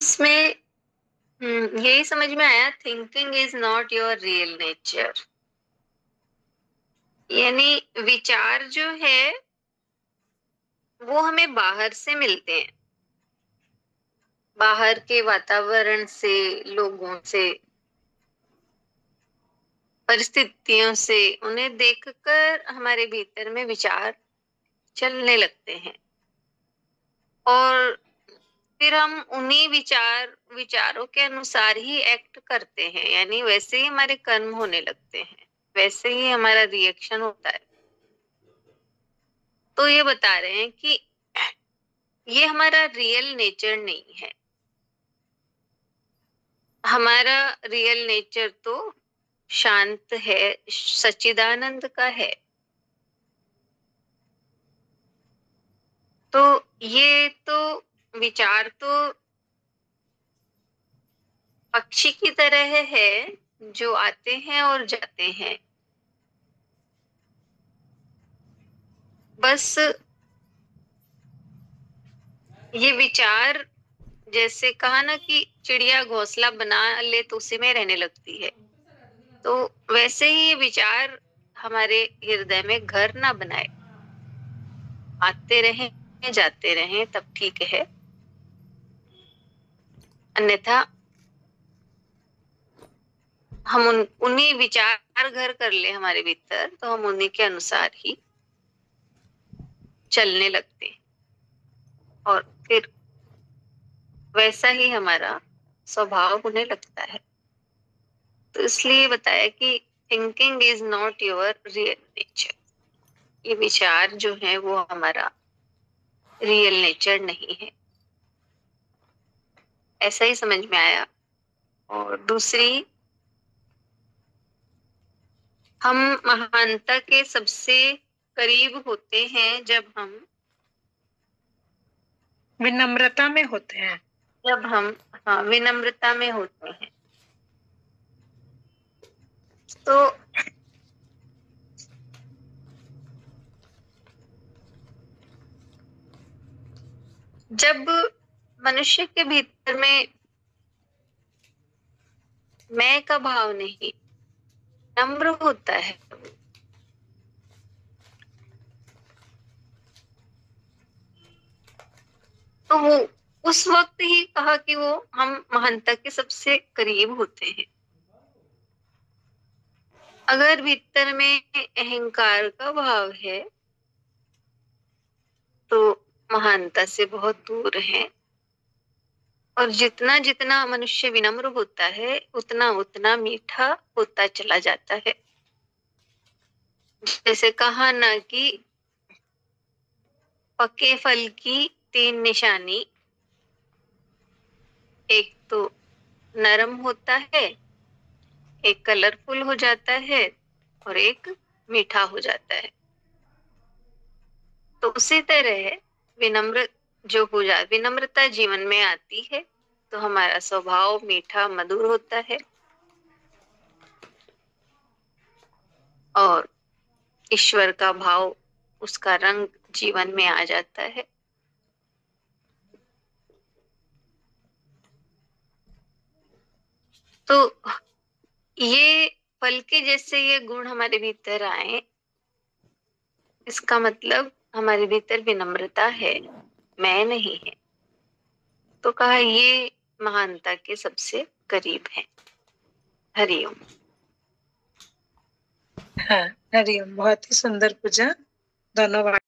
इसमें यही समझ में आया, thinking is not your real nature. यानी विचार जो है वो हमें बाहर से मिलते हैं, बाहर के वातावरण से, लोगों से, परिस्थितियों से। उन्हें देखकर हमारे भीतर में विचार चलने लगते हैं और फिर हम उन्हीं विचारों के अनुसार ही एक्ट करते हैं। यानी वैसे ही हमारे कर्म होने लगते हैं, वैसे ही हमारा रिएक्शन होता है। तो ये बता रहे हैं कि ये हमारा रियल नेचर नहीं है। हमारा रियल नेचर तो शांत है, सच्चिदानंद का है। तो ये तो विचार तो पक्षी की तरह है जो आते हैं और जाते हैं। बस ये विचार, जैसे कहा ना कि चिड़िया घोंसला बना ले तो उसी में रहने लगती है, तो वैसे ही ये विचार हमारे हृदय में घर ना बनाए, आते रहें जाते रहें तब ठीक है। अन्यथा हम उन्हीं विचार घर कर ले हमारे भीतर, तो हम उन्हीं के अनुसार ही चलने लगते हैं और फिर वैसा ही हमारा स्वभाव होने लगता है। तो इसलिए बताया कि thinking is not your real nature. ये विचार जो है वो हमारा रियल नेचर नहीं है, ऐसा ही समझ में आया। और दूसरी, हम महानता के सबसे करीब होते हैं जब हम विनम्रता में होते हैं। जब हम हाँ विनम्रता में होते हैं। तो जब मनुष्य के भीतर में मैं का भाव नहीं, नम्र होता है, तो वो उस वक्त ही कहा कि वो हम महानता के सबसे करीब होते हैं। अगर भीतर में अहंकार का भाव है तो महानता से बहुत दूर है। और जितना जितना मनुष्य विनम्र होता है उतना उतना मीठा होता चला जाता है। जैसे कहा ना कि पके फल की तीन निशानी, एक तो नरम होता है, एक कलरफुल हो जाता है और एक मीठा हो जाता है। तो उसी तरह विनम्र जो हो जाए, विनम्रता जीवन में आती है तो हमारा स्वभाव मीठा मधुर होता है और ईश्वर का भाव, उसका रंग जीवन में आ जाता है। तो ये फल के जैसे ये गुण हमारे भीतर आए, इसका मतलब हमारे भीतर विनम्रता है, मैं नहीं है। तो कहा ये महानता के सबसे करीब है। हरिओम। हाँ, हरिओम। बहुत ही सुंदर पूजा दोनों